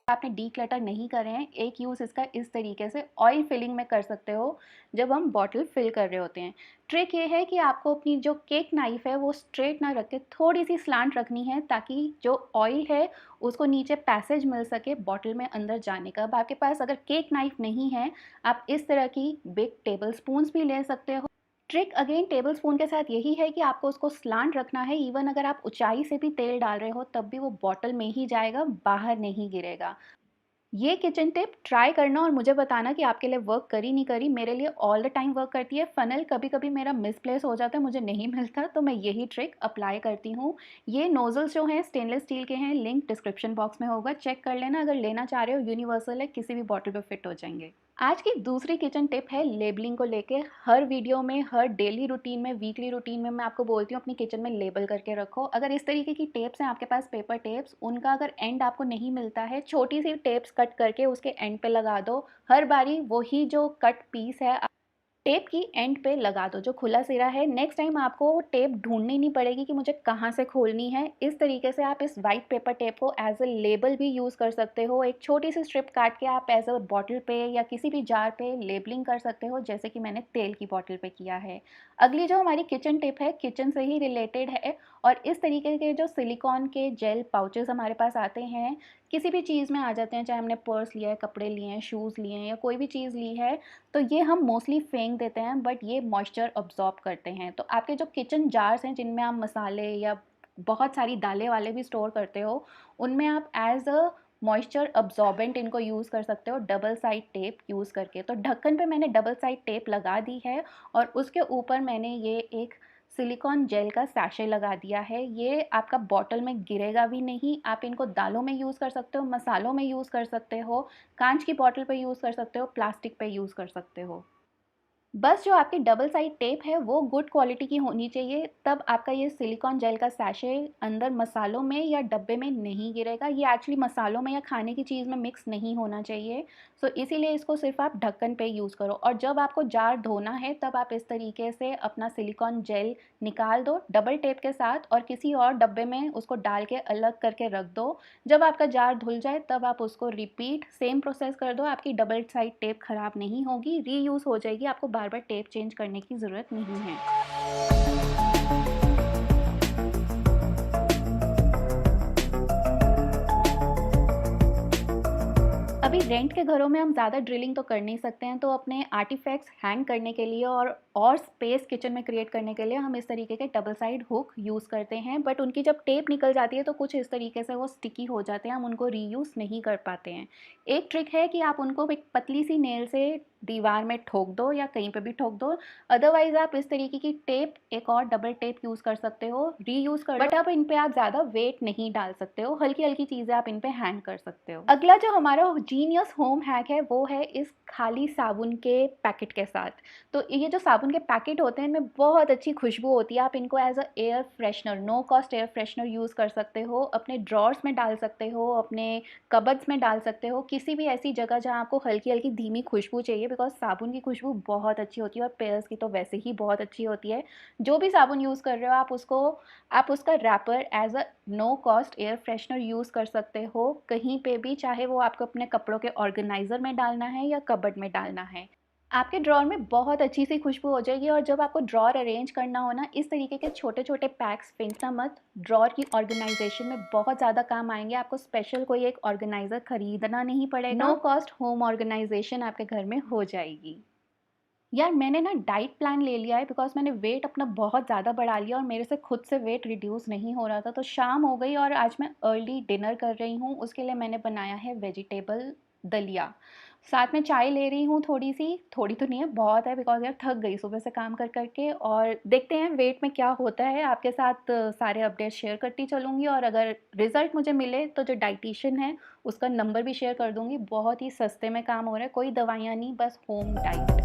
आपने डीक्लटर नहीं करे हैं, एक यूज़ इसका इस तरीके से ऑयल फिलिंग में कर सकते हो जब हम बॉटल फिल कर रहे होते हैं। ट्रिक ये है कि आपको अपनी जो केक नाइफ़ है वो स्ट्रेट ना रख के थोड़ी-सी स्लांट रखनी है, ताकि जो ऑयल है उसको नीचे पैसेज मिल सके बॉटल में अंदर जाने का। अब आपके पास अगर केक नाइफ़ नहीं है, आप इस तरह की बिग टेबल स्पून्स भी ले सकते हो। ट्रिक अगेन टेबल स्पून के साथ यही है कि आपको उसको स्लांट रखना है। इवन अगर आप ऊंचाई से भी तेल डाल रहे हो तब भी वो बॉटल में ही जाएगा, बाहर नहीं गिरेगा। ये किचन टिप ट्राई करना और मुझे बताना कि आपके लिए वर्क करी नहीं करी। मेरे लिए ऑल द टाइम वर्क करती है। फ़नल कभी-कभी मेरा मिसप्लेस हो जाता है, मुझे नहीं मिलता, तो मैं यही ट्रिक अप्लाई करती हूँ। ये नोज़ल्स जो हैं स्टेनलेस स्टील के हैं, लिंक डिस्क्रिप्शन बॉक्स में होगा, चेक कर लेना। अगर लेना चाह रहे हो, यूनिवर्सल है, किसी भी बॉटल पे फिट हो जाएँगे। आज की दूसरी किचन टिप है लेबलिंग को लेके। हर वीडियो में, हर डेली रूटीन में, वीकली रूटीन में मैं आपको बोलती हूँ अपनी किचन में लेबल करके रखो। अगर इस तरीके की टेप्स हैं आपके पास, पेपर टेप्स, उनका अगर एंड आपको नहीं मिलता है, छोटी सी टेप्स कट करके उसके एंड पे लगा दो। हर बारी वही जो कट पीस है टेप की एंड पे लगा दो, जो खुला सिरा है। नेक्स्ट टाइम आपको टेप ढूंढनी नहीं पड़ेगी कि मुझे कहाँ से खोलनी है। इस तरीके से आप इस वाइट पेपर टेप को एज अ लेबल भी यूज़ कर सकते हो। एक छोटी सी स्ट्रिप काट के आप एज अ बॉटल पे या किसी भी जार पे लेबलिंग कर सकते हो, जैसे कि मैंने तेल की बॉटल पे किया है। अगली जो हमारी किचन टिप है, किचन से ही रिलेटेड है, और इस तरीके के जो सिलिकॉन के जेल पाउचेस हमारे पास आते हैं, किसी भी चीज़ में आ जाते हैं, चाहे हमने पर्स लिया है, कपड़े लिए हैं, शूज़ लिए हैं या कोई भी चीज़ ली है, तो ये हम मोस्टली फेंक देते हैं, बट ये मॉइस्चर अब्जॉर्ब करते हैं। तो आपके जो किचन जार्स हैं जिनमें आप मसाले या बहुत सारी दालें वाले भी स्टोर करते हो, उनमें आप एज अ मॉइस्चर अब्जॉर्बेंट इनको यूज़ कर सकते हो डबल साइड टेप यूज़ करके। तो ढक्कन पे मैंने डबल साइड टेप लगा दी है और उसके ऊपर मैंने ये एक सिलिकॉन जेल का सैशे लगा दिया है। ये आपका बॉटल में गिरेगा भी नहीं। आप इनको दालों में यूज़ कर सकते हो, मसालों में यूज़ कर सकते हो, कांच की बॉटल पे यूज़ कर सकते हो, प्लास्टिक पे यूज़ कर सकते हो। बस जो आपकी डबल साइड टेप है वो गुड क्वालिटी की होनी चाहिए, तब आपका ये सिलिकॉन जेल का सैशे अंदर मसालों में या डब्बे में नहीं गिरेगा। ये एक्चुअली मसालों में या खाने की चीज़ में मिक्स नहीं होना चाहिए। सो इसीलिए इसको सिर्फ आप ढक्कन पे यूज़ करो, और जब आपको जार धोना है तब आप इस तरीके से अपना सिलिकॉन जेल निकाल दो डबल टेप के साथ और किसी और डब्बे में उसको डाल के अलग करके रख दो। जब आपका जार धुल जाए तब आप उसको रिपीट सेम प्रोसेस कर दो। आपकी डबल साइड टेप खराब नहीं होगी, रीयूज़ हो जाएगी, आपको बार बार टेप चेंज करने की ज़रूरत नहीं है। अभी रेंट के घरों में हम ज़्यादा ड्रिलिंग तो कर नहीं सकते हैं, तो अपने आर्टिफैक्ट्स हैंग करने के लिए और स्पेस किचन में क्रिएट करने के लिए हम इस तरीके के डबल साइड हुक यूज़ करते हैं। बट उनकी जब टेप निकल जाती है तो कुछ इस तरीके से वो स्टिकी हो जाते हैं, हम उनको रीयूज़ नहीं कर पाते हैं। एक ट्रिक है कि आप उनको एक पतली सी नेल से दीवार में ठोक दो या कहीं पे भी ठोक दो। अदरवाइज़ आप इस तरीके की टेप, एक और डबल टेप यूज़ कर सकते हो, रीयूज़ कर लो, बट अब इन पे आप ज़्यादा वेट नहीं डाल सकते हो। हल्की-हल्की चीज़ें आप इन पे हैंग कर सकते हो। अगला जो हमारा जीनियस होम हैक है वो है इस खाली साबुन के पैकेट के साथ। तो ये जो साबुन के पैकेट होते हैं इनमें बहुत अच्छी खुशबू होती है। आप इनको as a air freshener, no cost air freshener use कर सकते हो। अपने ड्रॉर्स में डाल सकते हो, अपने कबर्ड्स में डाल सकते हो, किसी भी ऐसी जगह जहाँ आपको हल्की-हल्की धीमी खुशबू चाहिए, बिकॉज़ साबुन की खुशबू बहुत अच्छी होती है और पेयर्स की तो वैसे ही बहुत अच्छी होती है। जो भी साबुन यूज़ कर रहे हो आप उसका wrapper as a no cost air freshener use कर सकते हो कहीं पे भी, चाहे वो आपको अपने कपड़ों के ऑर्गेनाइज़र में डालना है या कबर्ड में डालना है। आपके ड्रॉअर में बहुत अच्छी सी खुशबू हो जाएगी। और जब आपको ड्रॉअर अरेंज करना हो ना, इस तरीके के छोटे-छोटे पैक्स फेंकना मत, ड्रॉअर की ऑर्गेनाइज़ेशन में बहुत ज़्यादा काम आएँगे। आपको स्पेशल कोई एक ऑर्गेनाइज़र खरीदना नहीं पड़ेगा। नो कॉस्ट होम ऑर्गेनाइज़ेशन आपके घर में हो जाएगी। यार मैंने ना डाइट प्लान ले लिया है, बिकॉज़ मैंने वेट अपना बहुत ज़्यादा बढ़ा लिया और मेरे से खुद से वेट रिड्यूस नहीं हो रहा था। तो शाम हो गई और आज मैं अर्ली डिनर कर रही हूँ। उसके लिए मैंने बनाया है वेजिटेबल दलिया। साथ में चाय ले रही हूँ थोड़ी-सी, थोड़ी तो नहीं है, बहुत है, बिकॉज़ यार थक गई सुबह से काम कर के। और देखते हैं वेट में क्या होता है। आपके साथ सारे अपडेट्स शेयर करती चलूँगी, और अगर रिज़ल्ट मुझे मिले तो जो डायटीशियन है उसका नंबर भी शेयर कर दूँगी। बहुत ही सस्ते में काम हो रहा है, कोई दवाइयाँ नहीं, बस होम डाइट।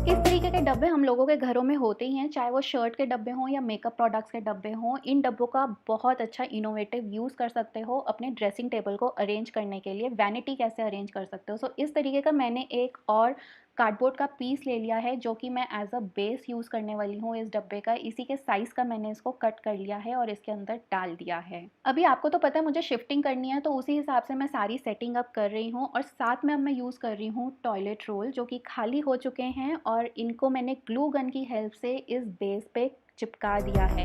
इस तरीके के डब्बे हम लोगों के घरों में होते ही हैं, चाहे वो शर्ट के डब्बे हों या मेकअप प्रोडक्ट्स के डब्बे हों। इन डब्बों का बहुत अच्छा इनोवेटिव यूज़ कर सकते हो अपने ड्रेसिंग टेबल को अरेंज करने के लिए। वैनिटी कैसे अरेंज कर सकते हो, सो इस तरीके का मैंने एक और कार्डबोर्ड का पीस ले लिया है जो कि मैं एज अ बेस यूज़ करने वाली हूँ इस डब्बे का। इसी के साइज़ का मैंने इसको कट कर लिया है और इसके अंदर डाल दिया है। अभी आपको तो पता है मुझे शिफ्टिंग करनी है, तो उसी हिसाब से मैं सारी सेटिंग अप कर रही हूँ। और साथ में अब मैं यूज़ कर रही हूँ टॉयलेट रोल जो कि खाली हो चुके हैं, और इनको मैंने ग्लू गन की हेल्प से इस बेस पे चिपका दिया है।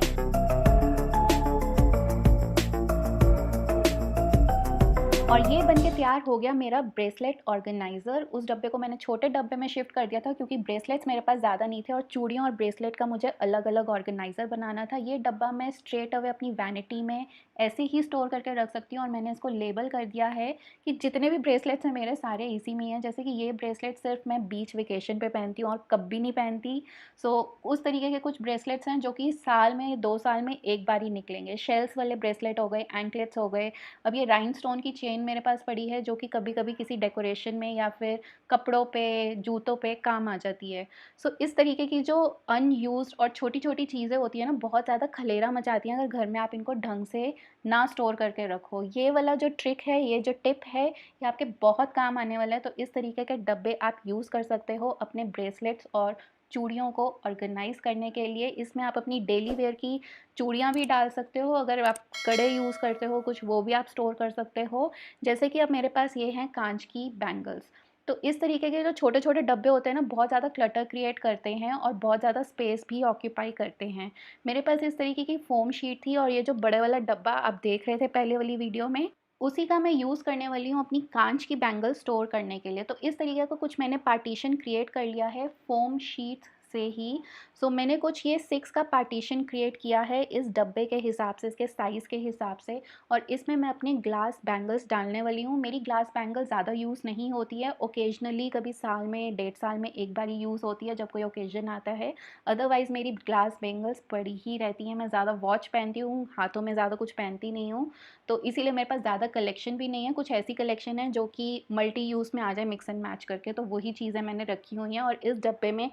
और ये बनके तैयार हो गया मेरा ब्रेसलेट ऑर्गेनाइज़र। उस डब्बे को मैंने छोटे डब्बे में शिफ्ट कर दिया था क्योंकि ब्रेसलेट्स मेरे पास ज़्यादा नहीं थे और चूड़ियों और ब्रेसलेट का मुझे अलग-अलग ऑर्गेनाइज़र बनाना था। ये डब्बा मैं स्ट्रेट अवे अपनी वैनिटी में ऐसे ही स्टोर करके रख सकती हूँ, और मैंने इसको लेबल कर दिया है कि जितने भी ब्रेसलेट्स हैं मेरे सारे इसी में हैं। जैसे कि ये ब्रेसलेट सिर्फ मैं बीच वेकेशन पे पहनती हूँ और कभी नहीं पहनती। सो उस तरीके के कुछ ब्रेसलेट्स हैं जो कि साल में 2 साल में एक बार ही निकलेंगे। शेल्स वाले ब्रेसलेट हो गए, एंकलेट्स हो गए। अब ये राइनस्टोन की चेन मेरे पास पड़ी है जो कि कभी-कभी किसी डेकोरेशन में या फिर कपड़ों पे, जूतों पे काम आ जाती है। सो इस तरीके की जो अनयूज़्ड और छोटी-छोटी चीज़ें होती हैं ना, बहुत ज़्यादा खलेरा मचाती हैं अगर घर में आप इनको ढंग से ना स्टोर करके रखो। ये वाला जो ट्रिक है, ये जो टिप है, ये आपके बहुत काम आने वाला है। तो इस तरीके के डब्बे आप यूज़ कर सकते हो अपने ब्रेसलेट्स और चूड़ियों को ऑर्गेनाइज़ करने के लिए। इसमें आप अपनी डेली वेयर की चूड़ियाँ भी डाल सकते हो, अगर आप कड़े यूज़ करते हो कुछ, वो भी आप स्टोर कर सकते हो। जैसे कि अब मेरे पास ये हैं कांच की बैंगल्स। तो इस तरीके के जो छोटे-छोटे डब्बे होते हैं ना, बहुत ज़्यादा क्लटर क्रिएट करते हैं और बहुत ज़्यादा स्पेस भी ऑक्यूपाई करते हैं। मेरे पास इस तरीके की फ़ोम शीट थी, और ये जो बड़े वाला डब्बा आप देख रहे थे पहले वाली वीडियो में, उसी का मैं यूज़ करने वाली हूँ अपनी कांच की बैंगल स्टोर करने के लिए। तो इस तरीके का कुछ मैंने पार्टीशन क्रिएट कर लिया है फ़ोम शीट्स से ही। सो मैंने कुछ ये 6 का पार्टीशन क्रिएट किया है इस डब्बे के हिसाब से, इसके साइज़ के हिसाब से। और इसमें मैं अपनी ग्लास बैंगल्स डालने वाली हूँ। मेरी ग्लास बैंगल ज़्यादा यूज़ नहीं होती है, ओकेजनली कभी साल में, 1.5 साल में एक बार ही यूज़ होती है जब कोई ओकेजन आता है। अदरवाइज़ मेरी ग्लास बैंगल्स पड़ी ही रहती हैं। मैं ज़्यादा वॉच पहनती हूँ, हाथों में ज़्यादा कुछ पहनती नहीं हूँ। तो इसीलिए मेरे पास ज़्यादा कलेक्शन भी नहीं है। कुछ ऐसी कलेक्शन है जो कि मल्टी यूज़ में आ जाए मिक्स एंड मैच करके, तो वही चीज़ें मैंने रखी हुई हैं। और इस डब्बे में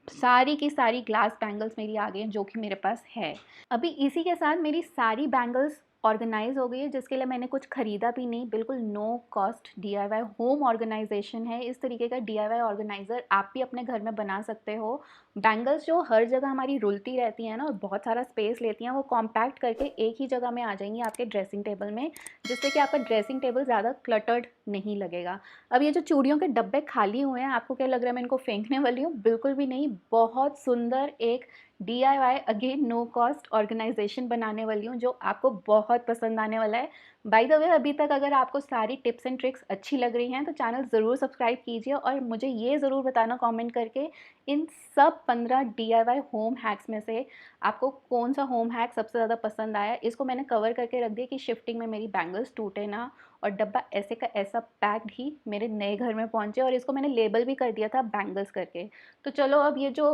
सारी की सारी ग्लास बैंगल्स मेरी आ गई हैं जो कि मेरे पास है। अभी इसी के साथ मेरी सारी बैंगल्स ऑर्गेनाइज़ हो गई है, जिसके लिए मैंने कुछ ख़रीदा भी नहीं, बिल्कुल no cost DIY home organisation है। इस तरीके का डीआईवाई ऑर्गेनाइज़र आप भी अपने घर में बना सकते हो। बैंगल्स जो हर जगह हमारी रुलती रहती हैं ना और बहुत सारा स्पेस लेती हैं, वो कॉम्पैक्ट करके एक ही जगह में आ जाएंगी आपके ड्रेसिंग टेबल में, जिससे कि आपका ड्रेसिंग टेबल ज़्यादा क्लटर्ड नहीं लगेगा। अब ये जो चूड़ियों के डब्बे खाली हुए हैं, आपको क्या लग रहा है मैं इनको फेंकने वाली हूँ? बिल्कुल भी नहीं। बहुत सुंदर एक DIY again no cost organisation बनाने वाली हूँ जो आपको बहुत पसंद आने वाला है। बाय द वे, अभी तक अगर आपको सारी टिप्स एंड ट्रिक्स अच्छी लग रही हैं तो चैनल ज़रूर सब्सक्राइब कीजिए, और मुझे ये ज़रूर बताना कमेंट करके इन सब 15 डीआईवाई होम हैक्स में से आपको कौन सा होम हैक सबसे ज़्यादा पसंद आया। इसको मैंने कवर करके रख दिया कि शिफ्टिंग में मेरी बैंगल्स टूटे ना, और डब्बा ऐसे का ऐसा पैक्ड ही मेरे नए घर में पहुँचे। और इसको मैंने लेबल भी कर दिया था बैंगल्स करके। तो चलो अब ये जो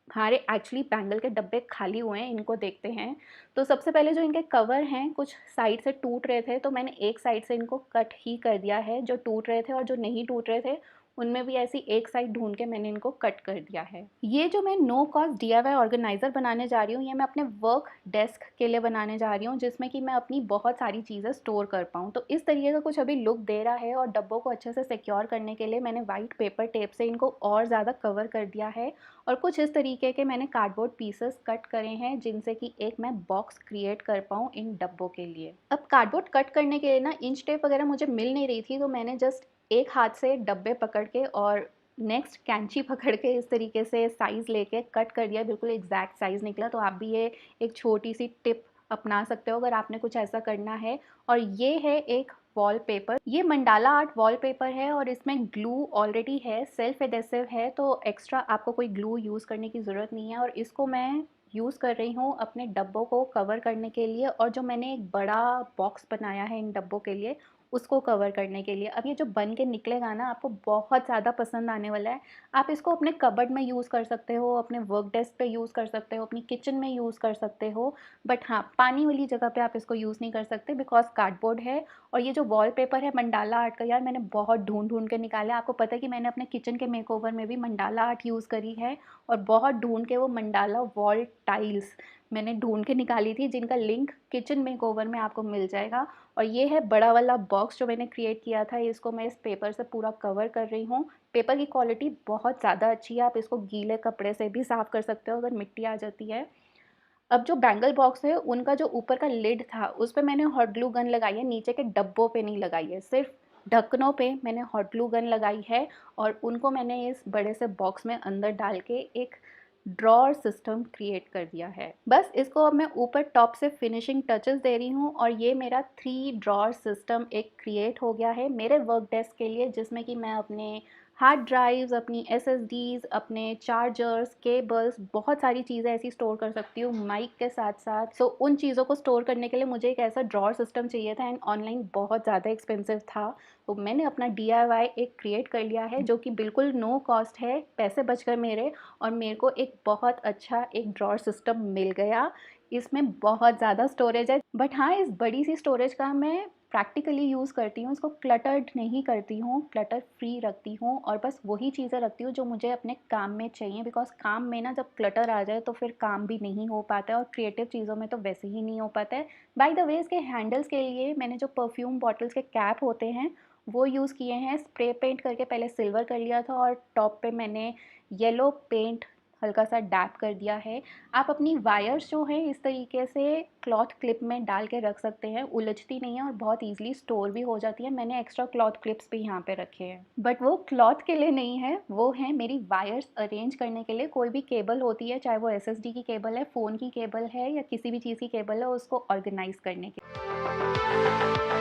हमारे एक्चुअली बैंगल के डब्बे खाली हुए हैं इनको देखते हैं। तो सबसे पहले जो इनके कवर हैं कुछ साइड से टूट रहे थे, तो मैंने एक साइड से इनको कट ही कर दिया है। जो टूट रहे थे और जो नहीं टूट रहे थे उनमें भी ऐसी एक साइड ढूंढ के मैंने इनको कट कर दिया है। ये जो मैं नो कॉस्ट डीआईवाई ऑर्गेनाइज़र बनाने जा रही हूँ, ये मैं अपने वर्क डेस्क के लिए बनाने जा रही हूँ, जिसमें कि मैं अपनी बहुत सारी चीज़ें स्टोर कर पाऊँ। तो इस तरीके का कुछ अभी लुक दे रहा है, और डब्बों को अच्छे से सिक्योर करने के लिए मैंने वाइट पेपर टेप से इनको और ज़्यादा कवर कर दिया है। और कुछ इस तरीके के मैंने कार्डबोर्ड पीसेस कट करे हैं जिनसे कि एक मैं बॉक्स क्रिएट कर पाऊँ इन डब्बों के लिए। अब कार्डबोर्ड कट करने के लिए ना इंच टेप वगैरह मुझे मिल नहीं रही थी, तो मैंने जस्ट एक हाथ से डब्बे पकड़ के और नेक्स्ट कैंची पकड़ के इस तरीके से साइज़ लेके कट कर दिया। बिल्कुल एग्जैक्ट साइज़ निकला। तो आप भी ये एक छोटी सी टिप अपना सकते हो अगर आपने कुछ ऐसा करना है। और ये है एक वॉलपेपर, ये मंडाला आर्ट वॉलपेपर है, और इसमें ग्लू ऑलरेडी है, सेल्फ एडेसिव है, तो एक्स्ट्रा आपको कोई ग्लू यूज़ करने की ज़रूरत नहीं है। और इसको मैं यूज़ कर रही हूँ अपने डब्बों को कवर करने के लिए, और जो मैंने एक बड़ा बॉक्स बनाया है इन डब्बों के लिए उसको कवर करने के लिए। अब ये जो बन के निकलेगा ना, आपको बहुत ज़्यादा पसंद आने वाला है। आप इसको अपने कबर्ड में यूज़ कर सकते हो, अपने वर्क डेस्क पे यूज़ कर सकते हो, अपनी किचन में यूज़ कर सकते हो। बट हाँ, पानी वाली जगह पे आप इसको यूज़ नहीं कर सकते बिकॉज़ कार्डबोर्ड है। और ये जो वॉलपेपर है मंडाला आर्ट का, यार मैंने बहुत ढूँढ-ढूँढ के निकाला है। आपको पता है कि मैंने अपने किचन के मेकओवर में भी मंडाला आर्ट यूज़ करी है, और बहुत ढूँढ के वो मंडाला वॉल टाइल्स मैंने ढूंढ के निकाली थी, जिनका लिंक किचन मेकओवर में आपको मिल जाएगा। और ये है बड़ा वाला बॉक्स जो मैंने क्रिएट किया था, इसको मैं इस पेपर से पूरा कवर कर रही हूँ। पेपर की क्वालिटी बहुत ज़्यादा अच्छी है, आप इसको गीले कपड़े से भी साफ़ कर सकते हो अगर मिट्टी आ जाती है। अब जो बैंगल बॉक्स है, उनका जो ऊपर का लिड था उस पे मैंने हॉट ग्लू गन लगाई है, नीचे के डब्बों पे नहीं लगाई है, सिर्फ ढक्कनों पे मैंने हॉट ग्लू गन लगाई है। और उनको मैंने इस बड़े से बॉक्स में अंदर डाल के एक ड्रॉअर सिस्टम क्रिएट कर दिया है। बस इसको अब मैं ऊपर टॉप से फिनिशिंग टचेस दे रही हूँ और ये मेरा 3 ड्रॉअर सिस्टम एक क्रिएट हो गया है मेरे वर्क डेस्क के लिए, जिसमें कि मैं अपने हार्ड ड्राइव्स, अपनी एसएसडीज़, अपने चार्जर्स, केबल्स, बहुत सारी चीज़ें ऐसी स्टोर कर सकती हूँ माइक के साथ साथ। सो उन चीज़ों को स्टोर करने के लिए मुझे एक ऐसा ड्रॉअर सिस्टम चाहिए था एंड ऑनलाइन बहुत ज़्यादा एक्सपेंसिव था। तो मैंने अपना DIY एक क्रिएट कर लिया है जो कि बिल्कुल नो कॉस्ट है, पैसे बच गए मेरे और मेरे को एक बहुत अच्छा एक ड्रॉअर सिस्टम मिल गया। इसमें बहुत ज़्यादा स्टोरेज है, बट हाँ, इस बड़ी सी स्टोरेज का मैं प्रैक्टिकली यूज़ करती हूँ, इसको क्लटर्ड नहीं करती हूँ, क्लटर फ्री रखती हूँ और बस वही चीज़ें रखती हूँ जो मुझे अपने काम में चाहिए। बिकॉज़ काम में ना जब क्लटर आ जाए तो फिर काम भी नहीं हो पाता है और क्रिएटिव चीज़ों में तो वैसे ही नहीं हो पाता है। बाय द वे, इसके हैंडल्स के लिए मैंने जो परफ्यूम बॉटल्स के कैप होते हैं वो यूज़ किए हैं। स्प्रे पेंट करके पहले सिल्वर कर लिया था और टॉप पे मैंने येलो पेंट हल्का सा डैप कर दिया है। आप अपनी वायर्स जो हैं इस तरीके से क्लॉथ क्लिप में डाल के रख सकते हैं, उलझती नहीं है और बहुत ईज़िली स्टोर भी हो जाती है। मैंने एक्स्ट्रा क्लॉथ क्लिप्स भी यहाँ पे रखे हैं, बट वो क्लॉथ के लिए नहीं है, वो है मेरी वायर्स अरेंज करने के लिए। कोई भी केबल होती है, चाहे वो SSD की केबल है, फ़ोन की केबल है या किसी भी चीज़ की केबल है, उसको ऑर्गेनाइज़ करने के लिए।